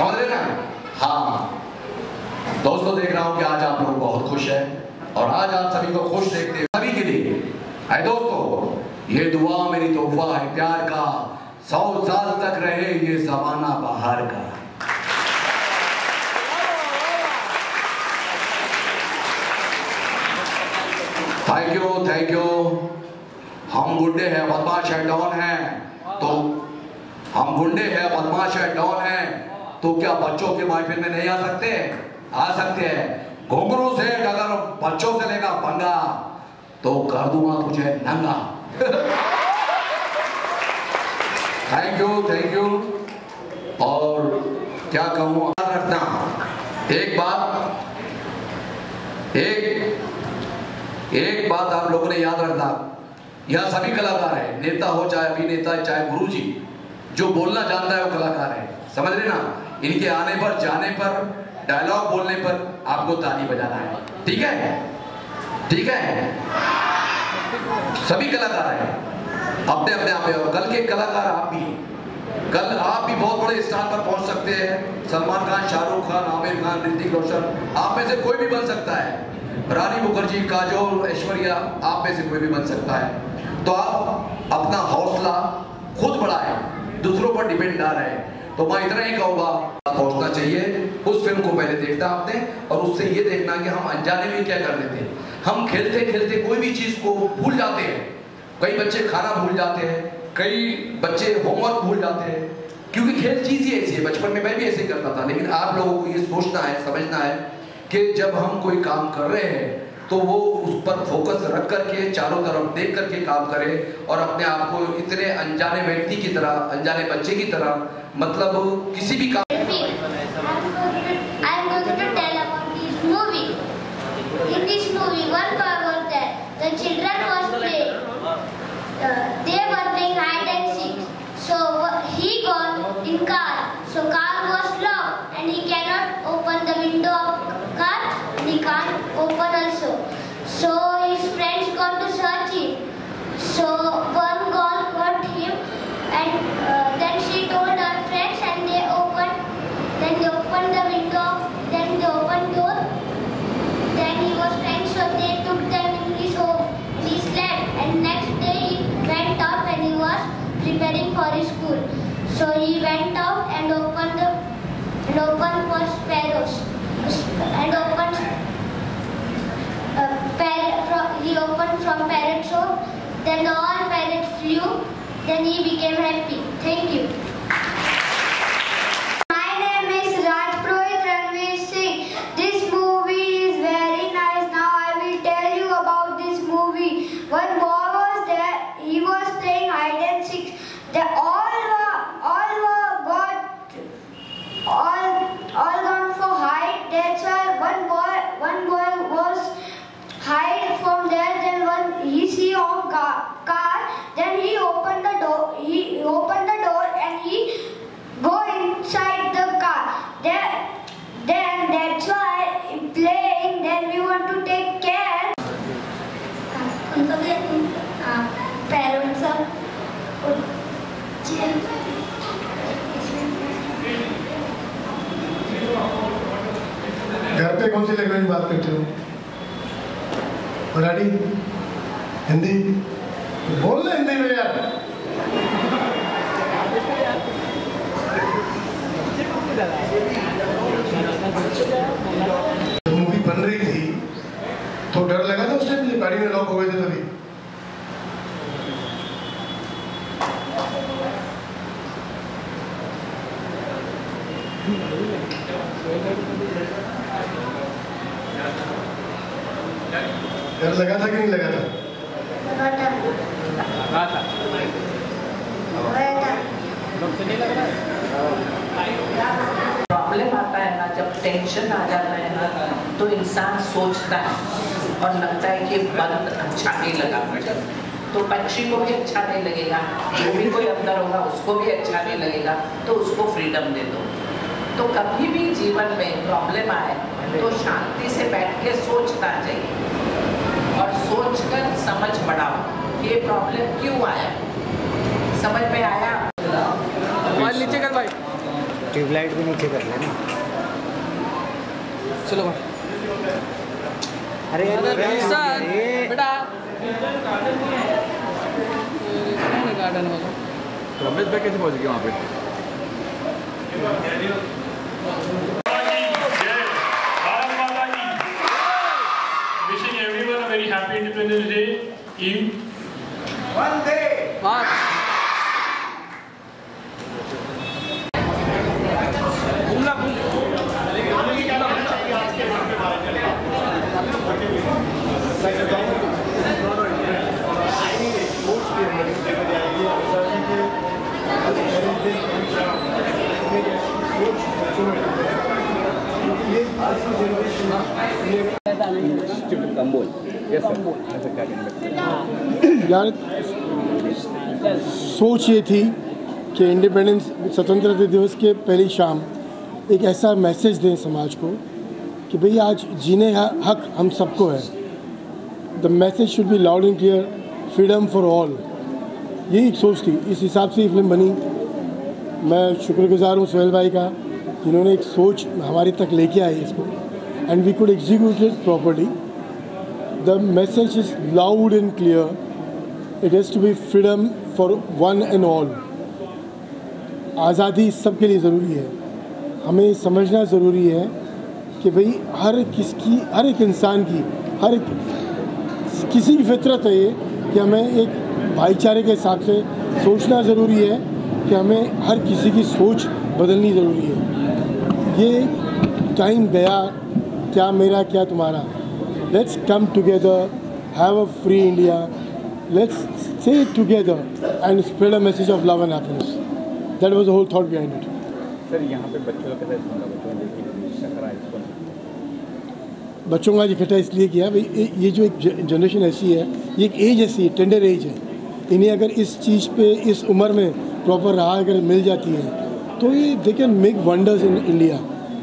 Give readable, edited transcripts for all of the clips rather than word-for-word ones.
समझ रहे ना? हाँ दोस्तों, देख रहा हूं कि आज आप लोग बहुत खुश हैं और आज आप सभी को खुश देखते हैं सभी के लिए है दोस्तों। ये दुआ मेरी तोहफा है प्यार का, 100 साल तक रहे ये ज़माना बाहर का। Thank you thank you. हम गुंडे हैं, बदमाश है, डॉन है, तो हम गुंडे हैं, बदमाश है, डॉन है, तो क्या बच्चों के महफिल में नहीं आ सकते? आ सकते हैं। घुंघरू से अगर बच्चों से लेगा पंगा तो कर दूंगा तुझे नंगा। Thank you. और क्या कहूँ, याद रखना एक बात आप लोगों ने याद रखना, यह सभी कलाकार है, नेता हो चाहे अभिनेता चाहे गुरुजी, जो बोलना जानता है वो कलाकार है, समझ रहे ना? इनके आने पर जाने पर डायलॉग बोलने पर आपको ताली बजाना है, ठीक है? ठीक है, सभी कलाकार हैं अपने अपने आप में। कल के कलाकार आप भी, कल आप भी बहुत बड़े स्थान पर पहुंच सकते हैं। सलमान खान, शाहरुख खान, आमिर खान, ऋतिक रोशन, आप में से कोई भी बन सकता है। रानी मुखर्जी, काजोल, ऐश्वर्या, आप में से कोई भी बन सकता है। तो आप अपना हौसला खुद बढ़ाएं, दूसरों पर डिपेंड ना रहे। तो मैं इतना ही कहूँगा, पहुंचना चाहिए। उस फिल्म को पहले देखना आपने और उससे ये देखना कि हम अनजाने में क्या कर लेते हैं। हम खेलते खेलते कोई भी चीज को भूल जाते हैं। कई बच्चे खाना भूल जाते हैं, कई बच्चे होमवर्क भूल जाते हैं, क्योंकि खेल चीज ही ऐसी है। बचपन में मैं भी ऐसे करता था, लेकिन आप लोगों को ये सोचना है, समझना है कि जब हम कोई काम कर रहे हैं तो वो उस पर फोकस रख करके, चारों तरफ देख करके काम करें और अपने आप को इतने अनजाने व्यक्ति की तरह, अनजाने बच्चे की तरह, मतलब किसी भी काम। So car was locked and he cannot open the window of car and he can't open also. So his friends got to search him. So one girl got him and then she told her friends and they opened the window, then they opened door. Then he was crying, so they took them in his home. He slept and next day he went out and he was preparing for his school. So he went out and opened for sparrows and he opened from parrot's home. Then all parrots flew. Then he became happy. Thank you. My name is Raj Purohit Ranveer Singh. This movie is very nice. Now I will tell you about this movie. One boy was there. He was playing hide and seek. They all gone for hide. That's why one boy was hide from there. Then he see a car. Then he opened the door and he go inside the car. Then that's why playing. Then we want to take care. Parents are घर पे कौन सी language बात करते हो? मराठी, हिंदी? बोल रहे हिंदी में यार। मूवी बन रही थी तो डर लगा था उस टाइम, गाड़ी में लॉक हो गए थे तभी? डर लगा था कि नहीं लगा था? प्रॉब्लम आता है ना, जब टेंशन आ जाता है ना, तो इंसान सोचता है और लगता है कि बंद अच्छा नहीं लगा मुझे, तो पक्षी को भी अच्छा नहीं लगेगा, जो भी कोई अंदर होगा उसको भी अच्छा नहीं लगेगा, तो उसको फ्रीडम दे दो। तो कभी भी जीवन में प्रॉब्लम आए तो शांति से बैठ के सोचना चाहिए और सोचकर समझ बढ़ाओ ये प्रॉब्लम क्यों आया, समझ में आया? नीचे कर भाई। ट्यूबलाइट भी नीचे कर लेना। चलो अरे बेटा गार्डन वाला रमेश भाई कैसे पहुंच गए वहाँ पे? Wishing everyone a very happy Independence Day Eve. Vande Mataram. यार सोच ये थी कि इंडिपेंडेंस स्वतंत्रता दिवस के पहली शाम एक ऐसा मैसेज दें समाज को कि भाई आज जीने का हक हम सबको है। The message should be loud and clear, freedom for all. यही एक सोच थी, इस हिसाब से ये फिल्म बनी। मैं शुक्रगुजार हूँ सोहेल भाई का, जिन्होंने एक सोच हमारे तक लेके आई इसको, and we could execute it properly. The message is loud and clear, it has to be freedom for one and all. आज़ादी सबके लिए ज़रूरी है। हमें समझना ज़रूरी है कि भाई हर एक इंसान की, किसी की फितरत है ये कि हमें एक भाईचारे के हिसाब से सोचना ज़रूरी है, कि हमें हर किसी की सोच बदलनी ज़रूरी है। ये टाइम गया, क्या मेरा क्या तुम्हारा। Let's come together, have a free India, let's stay together and spread a message of love and happiness. That was the whole thought behind it. Sir यहाँ पे बच्चों का बच्चों का इकट्ठा इसलिए किया भाई, ये जो एक जनरेशन ऐसी है, ये एक एज ऐसी है, टेंडर एज है। इन्हें अगर इस चीज़ पे इस उम्र में प्रॉपर राह अगर मिल जाती है तो ये they can make wonders in India.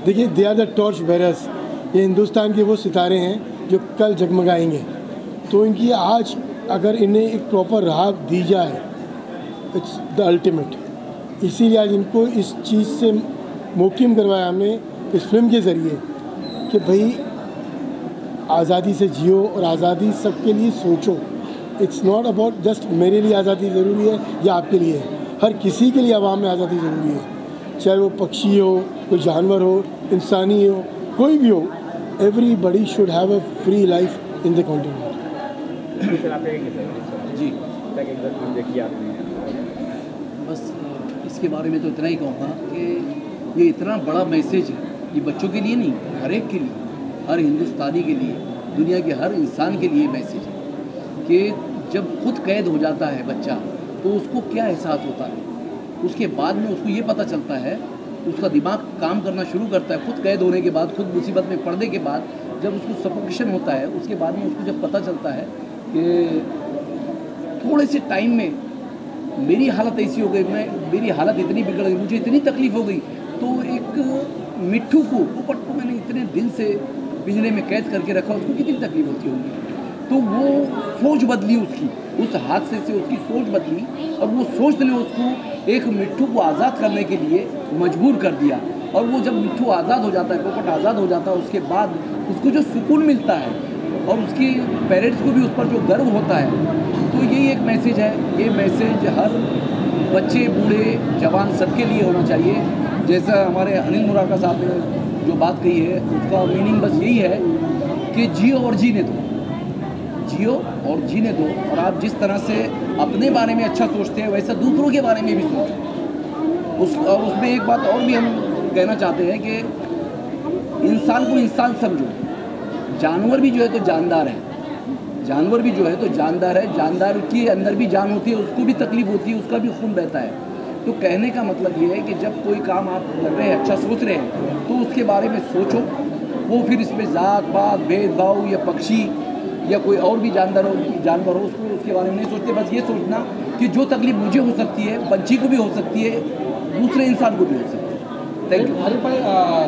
देखिए, they are the torch bearers. ये हिंदुस्तान के वो सितारे हैं जो कल जगमगाएंगे। तो इनकी आज अगर इन्हें एक प्रॉपर राह दी जाए, इट्स द अल्टीमेट। इसीलिए आज इनको इस चीज़ से मोकिम करवाया हमने इस फिल्म के ज़रिए कि भाई आज़ादी से जियो और आज़ादी सबके लिए सोचो। इट्स नॉट अबाउट जस्ट मेरे लिए आज़ादी ज़रूरी है या आपके लिए, हर किसी के लिए आवाम में आज़ादी ज़रूरी है। चाहे वो पक्षी हो, कोई जानवर हो, इंसानी हो, कोई भी हो, everybody should have a free life in the continent. जी देखिए आपने, बस इसके बारे में तो इतना ही कहूँगा कि ये इतना बड़ा मैसेज है, ये बच्चों के लिए नहीं, हर एक के लिए, हर हिंदुस्तानी के लिए, दुनिया के हर इंसान के लिए मैसेज है कि जब खुद कैद हो जाता है बच्चा तो उसको क्या एहसास होता है। उसके बाद में उसको ये पता चलता है, उसका दिमाग काम करना शुरू करता है। खुद कैद होने के बाद, खुद मुसीबत में पड़ने के बाद, जब उसको सफोकेशन होता है, उसके बाद में उसको जब पता चलता है कि थोड़े से टाइम में मेरी हालत ऐसी हो गई, मेरी हालत इतनी बिगड़ गई, मुझे इतनी तकलीफ़ हो गई, तो एक मिट्ठू को, पोपट को मैंने इतने दिन से पिंजरे में कैद करके रखा, उसको कितनी तकलीफ होती होगी। तो वो सोच बदली उसकी, उस हादसे से उसकी सोच बदली, और वो सोच ने उसको एक मिट्ठू को आज़ाद करने के लिए मजबूर कर दिया। और वो जब मिट्ठू आज़ाद हो जाता है, पोपट आज़ाद हो जाता है, उसके बाद उसको जो सुकून मिलता है और उसकी पेरेंट्स को भी उस पर जो गर्व होता है, तो यही एक मैसेज है। ये मैसेज हर बच्चे, बूढ़े, जवान सबके लिए होना चाहिए। जैसा हमारे अनिल मुरारका साहब ने जो बात कही है, उसका मीनिंग बस यही है कि जियो और जीने दो, जियो और जीने दो। और आप जिस तरह से अपने बारे में अच्छा सोचते हैं, वैसा दूसरों के बारे में भी सोचो। और उसमें एक बात और भी हम कहना चाहते हैं कि इंसान को इंसान समझो। जानवर भी जो है तो जानदार है, जानवर भी जो है तो जानदार है, जानदार के अंदर भी जान होती है, उसको भी तकलीफ होती है, उसका भी खून बहता है। तो कहने का मतलब ये है कि जब कोई काम आप कर रहे हैं, अच्छा सोच रहे हैं, तो उसके बारे में सोचो। वो फिर इसमें जात पात, भेदभाव या पक्षी या कोई और भी जानवर हो, उसके बारे में नहीं सोचते। बस ये सोचना कि जो तकलीफ मुझे हो सकती है, पंछी को भी हो सकती है, दूसरे इंसान को भी हो सकती है। Thank you. हर भाई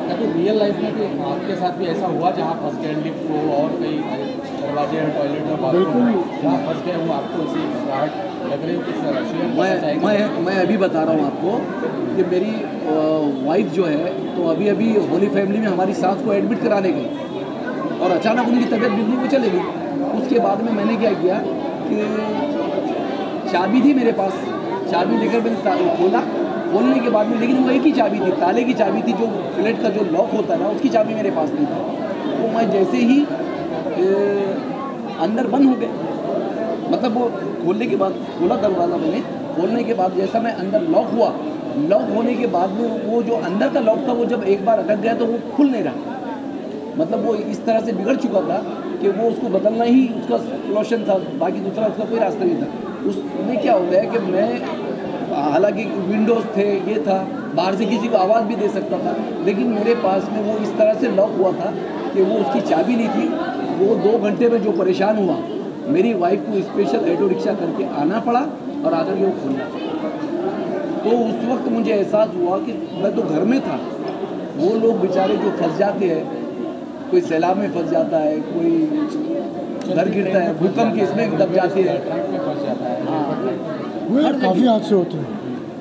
कभी रियल लाइफ में भी आपके साथ भी ऐसा हुआ जहाँ फंस गए लिफ्ट हो और कई दरवाजे टॉयलेट और बाथरूम जहाँ फंस गए हो, आपको ऐसी घबराहट मैं अभी बता रहा हूँ आपको कि मेरी वाइफ जो है तो अभी होली फैमिली में हमारी सास को एडमिट कराने गई और अचानक उनकी तबीयत बिगड़ी, वो चले गई। उसके बाद में मैंने क्या किया कि चाबी थी मेरे पास, चाबी लेकर मैंने खोलने के बाद में, लेकिन वो एक ही चाबी थी, ताले की चाबी थी, जो फ्लैट का जो लॉक होता है ना उसकी चाबी मेरे पास नहीं थी। तो मैं जैसे ही अंदर बंद हो गए, मतलब वो खोलने के बाद खोला दरवाज़ा मैंने, खोलने के बाद जैसा मैं अंदर लॉक हुआ, लॉक होने के बाद में वो जो अंदर का लॉक था वो जब एक बार अटक गया तो वो खुल नहीं रहा। मतलब वो इस तरह से बिगड़ चुका था कि वो उसको बदलना ही उसका सॉल्यूशन था, बाकी दूसरा उसका कोई रास्ता नहीं था। उसमें क्या हो गया कि मैं, हालांकि विंडोज़ थे, ये था, बाहर से किसी को आवाज़ भी दे सकता था, लेकिन मेरे पास में वो इस तरह से लॉक हुआ था कि वो उसकी चाबी नहीं थी। वो 2 घंटे में जो परेशान हुआ, मेरी वाइफ को स्पेशल ऑटो रिक्शा करके आना पड़ा और आकर के वो खोलना पड़ा। तो उस वक्त मुझे एहसास हुआ कि मैं तो घर में था, वो लोग बेचारे जो फंस जाते हैं, कोई सैलाब में फंस जाता है, कोई घर गिरता है, भूकंप के इसमें दब जाते हैं, हाँ काफ़ी हादसे होते हैं।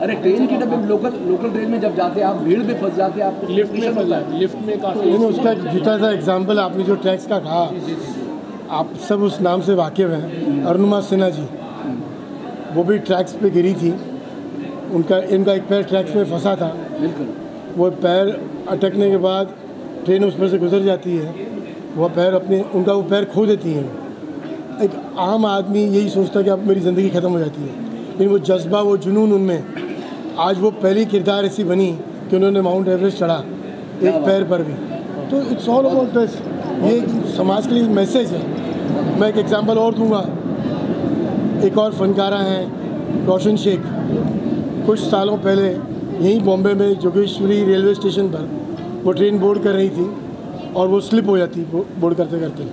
अरे ट्रेन के डब्बे में, लोकल ट्रेन में जब जाते हैं आप, भीड़ में फंस जाते हैं, आपको लिफ्ट में फंसा है, लिफ्ट में काफ़ी। उसका एक छोटा सा एग्जाम्पल, आपने जो ट्रैक्स का कहा, आप सब उस नाम से वाकिफ़ हैं, अरुणिमा सिन्हा जी, वो भी ट्रैक्स पे गिरी थी, इनका एक पैर ट्रैक्स में फंसा था। बिल्कुल। वो पैर अटकने के बाद ट्रेन उस पर से गुजर जाती है, वो पैर उनका वो पैर खो देती हैं। एक आम आदमी यही सोचता है कि अब मेरी ज़िंदगी ख़त्म हो जाती है, लेकिन वो जज्बा, वो जुनून उनमें, आज वो पहली किरदार ऐसी बनी कि उन्होंने माउंट एवरेस्ट चढ़ा एक पैर पर भी। तो इट्स ऑल अबाउट दिस, ये समाज के लिए मैसेज है। मैं एक एग्जांपल और दूंगा, एक और फनकारा हैं रोशन शेख, कुछ सालों पहले यहीं बॉम्बे में जोगेश्वरी रेलवे स्टेशन पर वो ट्रेन बोर्ड कर रही थी और वो स्लिप हो जाती, बोर्ड करते करते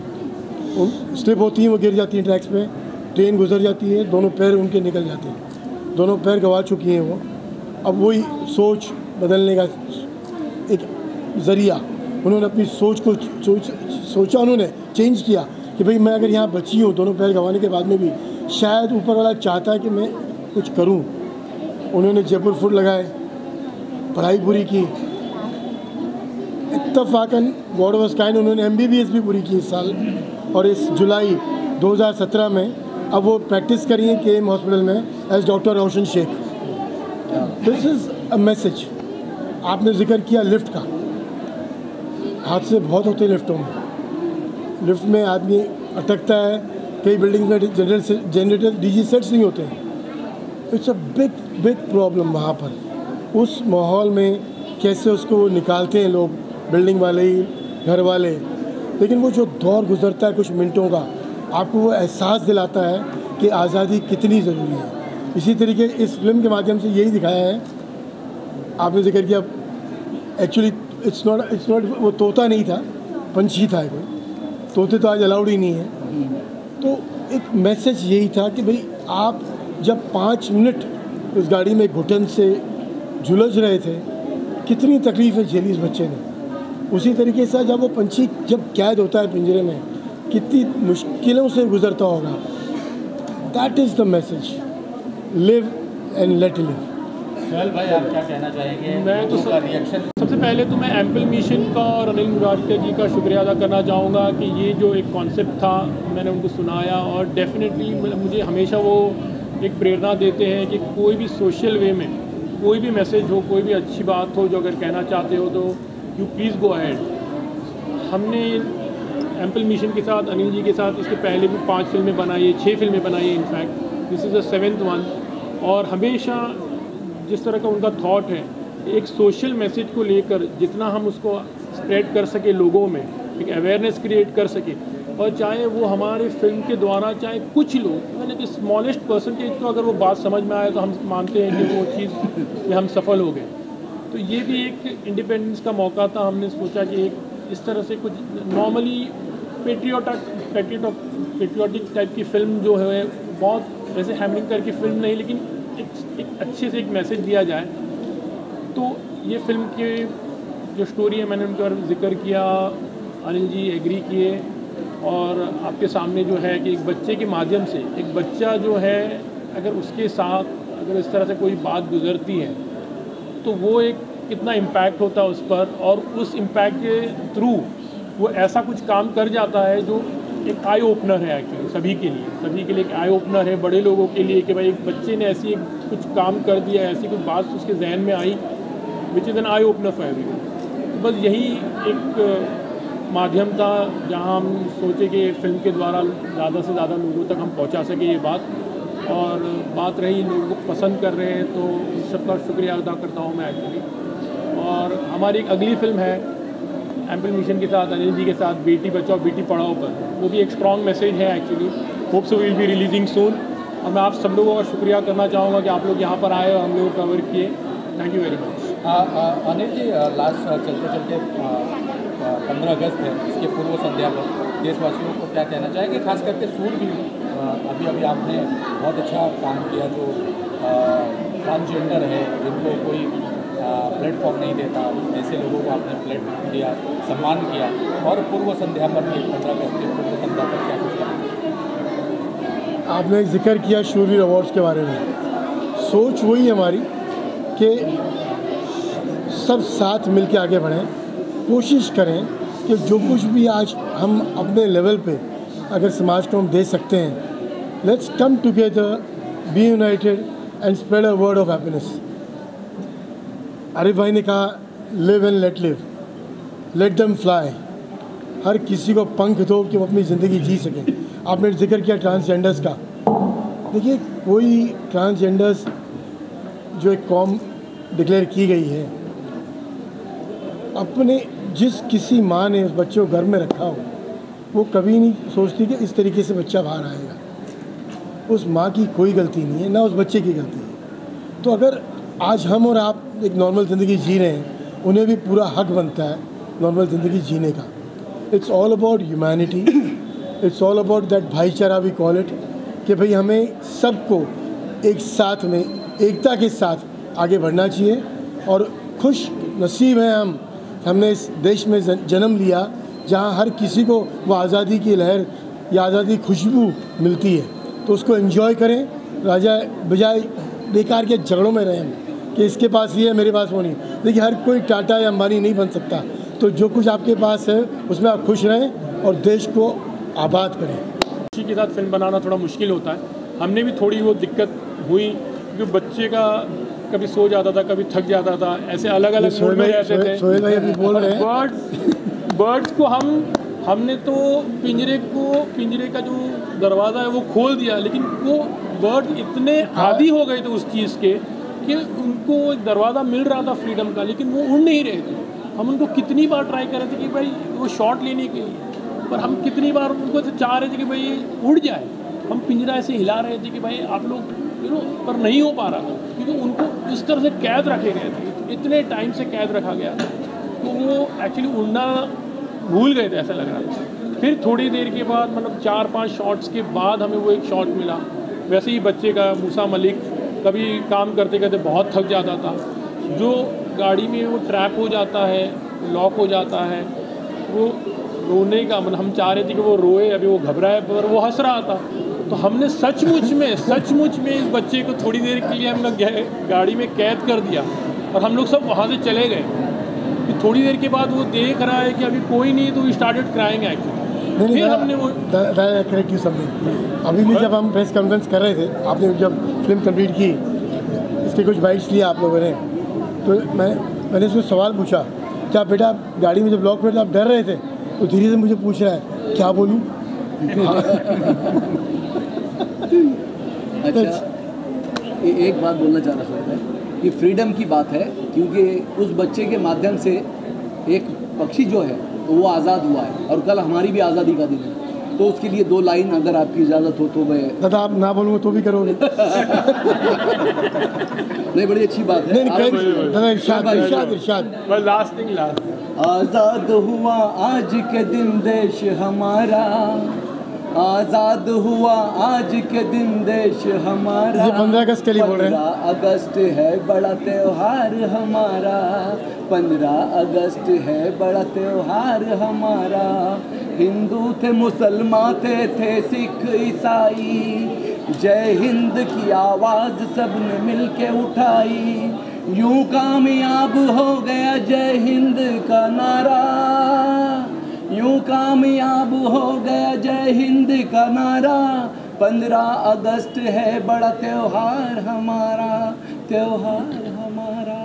स्लिप होती हैं, वो गिर जाती हैं ट्रैक्स पे, ट्रेन गुजर जाती है, दोनों पैर उनके निकल जाते हैं, दोनों पैर गंवा चुकी हैं वो। अब वही सोच बदलने का एक ज़रिया, उन्होंने अपनी सोच को सोचा, उन्होंने चेंज किया कि भाई मैं अगर यहाँ बची हूँ दोनों पैर गंवाने के बाद में भी, शायद ऊपर वाला चाहता है कि मैं कुछ करूँ। उन्होंने जयपुर फूड लगाए, पढ़ाई पूरी की, इत्तफाकन गॉड वाज काइंड उन्होंने MBBS भी पूरी की इस साल, और इस जुलाई 2017 में अब वो प्रैक्टिस करी है KM हॉस्पिटल में as doctor Roshan Shaikh. This is a message. आपने जिक्र किया लिफ्ट का, हादसे बहुत होते हैं लिफ्टों में, लिफ्ट में आदमी अटकता है, कई बिल्डिंग में जनरेटर DG सेट्स नहीं होते हैं। इट्स अ बिग प्रॉब्लम वहाँ पर। उस माहौल में कैसे उसको निकालते हैं लोग, बिल्डिंग वाले ही, घर वाले, लेकिन वो जो दौर गुजरता है कुछ मिनटों का, आपको वो एहसास दिलाता है कि आज़ादी कितनी ज़रूरी है। इसी तरीके इस फिल्म के माध्यम से यही दिखाया है। आपने जिक्र किया, एक्चुअली इट्स नॉट वो तोता नहीं था, पंछी था कोई, तोते तो आज अलाउड ही नहीं है। तो एक मैसेज यही था कि भाई आप जब 5 मिनट उस गाड़ी में घुटन से झुलझ रहे थे, कितनी तकलीफ़ें झेली इस बच्चे ने, उसी तरीके से जब वो पंछी जब कैद होता है पिंजरे में, कितनी मुश्किलों से गुजरता होगा। That is the message, live and let live. Sohail भाई, आप क्या कहना चाहेंगे? मैं तो रिएक्शन, सबसे पहले तो मैं एम्पल मिशन का और अनिल मुरारकर जी का शुक्रिया अदा करना चाहूँगा कि ये जो एक कॉन्सेप्ट था मैंने उनको सुनाया, और डेफिनेटली मुझे हमेशा वो एक प्रेरणा देते हैं कि कोई भी सोशल वे में कोई भी मैसेज हो, कोई भी अच्छी बात हो जो अगर कहना चाहते हो तो यू प्लीज़ गो अहेड। हमने एम्पल मिशन के साथ, अनिल जी के साथ, इसके पहले भी 5 फिल्में बनाई है, 6 फिल्में बनाई है in fact, this is the 7th one. और हमेशा जिस तरह का उनका थॉट है, एक सोशल मैसेज को लेकर जितना हम उसको स्प्रेड कर सके लोगों में, एक अवेयरनेस क्रिएट कर सके, और चाहे वो हमारे फिल्म के द्वारा चाहे कुछ लोग, मैंने कि स्मॉलेस्ट परसेंटेज को अगर वो बात समझ में आए तो हम मानते हैं कि वो चीज़ में हम सफल हो गए। तो ये भी एक इंडिपेंडेंस का मौका था। हमने सोचा कि एक इस तरह से कुछ नॉर्मली पेट्रियोटिक टाइप की फिल्म जो है, बहुत वैसे हैमरिंग करके फिल्म नहीं, लेकिन एक अच्छे से एक मैसेज दिया जाए। तो ये फिल्म की जो स्टोरी है मैंने उनके बारे में जिक्र किया, अनिल जी एग्री किए, और आपके सामने जो है कि एक बच्चे के माध्यम से, एक बच्चा जो है अगर उसके साथ अगर इस तरह से कोई बात गुजरती है तो वो एक कितना इम्पैक्ट होता है उस पर, और उस इम्पैक्ट के थ्रू वो ऐसा कुछ काम कर जाता है जो एक आई ओपनर है एक्चुअली सभी के लिए एक आई ओपनर है, बड़े लोगों के लिए, कि भाई एक बच्चे ने ऐसी कुछ काम कर दिया, ऐसी कुछ बात उसके जहन में आई which is an eye opener for everyone. बस यही एक माध्यम था जहां हम सोचे कि फिल्म के द्वारा ज़्यादा से ज़्यादा लोगों तक हम पहुंचा सके ये बात, और बात रही लोग पसंद कर रहे हैं तो सबका शुक्रिया अदा करता हूँ मैं एक्चुअली। और हमारी एक अगली फिल्म है एम्पल मिशन के साथ, अनिल जी के साथ, बेटी बचाओ बेटी पढ़ाओ पर, वो भी एक स्ट्रॉन्ग मैसेज है actually. Hope so will be releasing soon. और मैं आप सब लोगों का शुक्रिया करना चाहूँगा कि आप लोग यहाँ पर आए और हम लोग कवर किए। Thank you very much. Anil ji, last चलते 15 अगस्त है, इसके पूर्व संध्या पर देशवासियों को क्या कहना चाहेंगे, खास करके सूरवीर अभी आपने बहुत अच्छा काम किया, जो ट्रांसजेंडर है जिनको कोई प्लेटफॉर्म नहीं देता, ऐसे लोगों को आपने प्लेटफॉर्म दिया, सम्मान किया, और पूर्व संध्या पर भी 15 अगस्त के पूर्व संध्या पर क्या कुछ करना? आपने जिक्र किया शूरवीर अवार्ड्स के बारे में। सोच वही हमारी कि सब साथ मिल के आगे बढ़ें, कोशिश करें कि जो कुछ भी आज हम अपने लेवल पे अगर समाज को हम दे सकते हैं, let's come together, be united and spread a word of happiness. Arif भाई ने कहा live and let live, let them fly. हर किसी को पंख दो कि वो अपनी ज़िंदगी जी सकें। आपने जिक्र किया ट्रांसजेंडर्स का। देखिए, कोई ट्रांसजेंडर्स जो एक कौम डिक्लेयर की गई है, अपने जिस किसी माँ ने उस बच्चे को घर में रखा हो, वो कभी नहीं सोचती कि इस तरीके से बच्चा बाहर आएगा। उस माँ की कोई गलती नहीं है, ना उस बच्चे की गलती है। तो अगर आज हम और आप एक नॉर्मल ज़िंदगी जी रहे हैं, उन्हें भी पूरा हक बनता है नॉर्मल ज़िंदगी जीने का। It's all about humanity, it's all about that भाईचारा वी कॉल इट, कि भाई हमें सबको एक साथ में एकता के साथ आगे बढ़ना चाहिए। और खुश नसीब हैं हमने इस देश में जन्म लिया जहाँ हर किसी को वो आज़ादी की लहर या आज़ादी खुशबू मिलती है, तो उसको एंजॉय करें, बजाय बेकार के झगड़ों में रहें कि इसके पास ये है मेरे पास वो नहीं। देखिए, हर कोई टाटा या अंबानी नहीं बन सकता, तो जो कुछ आपके पास है उसमें आप खुश रहें और देश को आबाद करें। बच्ची के साथ फिल्म बनाना थोड़ा मुश्किल होता है, हमने भी थोड़ी वो दिक्कत हुई क्योंकि बच्चे का कभी सो जाता था, कभी थक जाता था, ऐसे अलग अलग मूड में रहते थे। सोहेल भाई अभी बोल रहे हैं बर्ड्स को हमने तो पिंजरे का जो दरवाज़ा है वो खोल दिया, लेकिन वो बर्ड इतने आदी हो गए थे उस चीज़ के कि उनको दरवाज़ा मिल रहा था फ्रीडम का, लेकिन वो उड़ नहीं रहे थे। हम उनको कितनी बार ट्राई कर रहे थे कि भाई वो शॉट लेने के लिए, पर हम कितनी बार उनको चाह रहे थे कि भाई ये उड़ जाए, हम पिंजरा ऐसे हिला रहे थे कि भाई आप लोग पर नहीं हो पा रहा था, क्योंकि उनको इस तरह से कैद रखे गए थे, इतने टाइम से कैद रखा गया था, तो वो एक्चुअली उड़ना भूल गए थे ऐसा लग रहा था। फिर थोड़ी देर के बाद, मतलब 4-5 शॉट्स के बाद हमें वो एक शॉट मिला। वैसे ही बच्चे का मूसा मलिक कभी काम करते करते बहुत थक जाता था, जो गाड़ी में वो ट्रैप हो जाता है, लॉक हो जाता है, वो रोने का, मतलब हम चाह रहे थे कि वो रोए, अभी वो घबराए, पर वो हंस रहा था। तो हमने सचमुच में इस बच्चे को थोड़ी देर के लिए हम लोग गाड़ी में कैद कर दिया और हम लोग सब वहाँ से चले गए। फिर थोड़ी देर के बाद वो देख रहा है कि अभी कोई नहीं, तो वी स्टार्टेड क्राइंग एक्चुअली। फिर हमने वो करेक्ट यू समथिंग। अभी भी जब हम प्रेस कॉन्फ्रेंस कर रहे थे, आपने जब फिल्म कंप्लीट की, इसके कुछ बाइट्स लिए आप लोगों ने, तो मैंने उसको सवाल पूछा, क्या बेटा गाड़ी में जब लॉक हुए तो आप डर रहे थे? तो धीरे से मुझे पूछ रहा है क्या बोलूँ। अच्छा, एक बात बोलना चाह रहा था कि फ्रीडम की बात है, क्योंकि उस बच्चे के माध्यम से एक पक्षी जो है वो आज़ाद हुआ है, और कल हमारी भी आज़ादी का दिन है, तो उसके लिए 2 लाइन अगर आपकी इजाज़त हो तो मैं दादा आप ना बोलूँगा तो भी करोगे। नहीं, बड़ी अच्छी बात है। आज़ाद हुआ आज के दिन देश हमारा, आज़ाद हुआ आज के दिन देश हमारा। 15 अगस्त के लिए बोल रहे हैं। 15 अगस्त है बड़ा त्योहार हमारा, 15 अगस्त है बड़ा त्योहार हमारा। हिंदू थे मुसलमान थे सिख ईसाई, जय हिंद की आवाज़ सबने मिलके उठाई, यूं कामयाब हो गया जय हिंद का नारा, यूं कामयाब हो गया जय हिंद का नारा। 15 अगस्त है बड़ा त्योहार हमारा, त्योहार हमारा,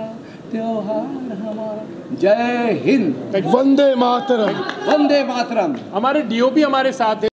त्योहार हमारा। जय हिंद, वंदे मातरम। वंदे मातरम। हमारे डीओपी हमारे साथ है।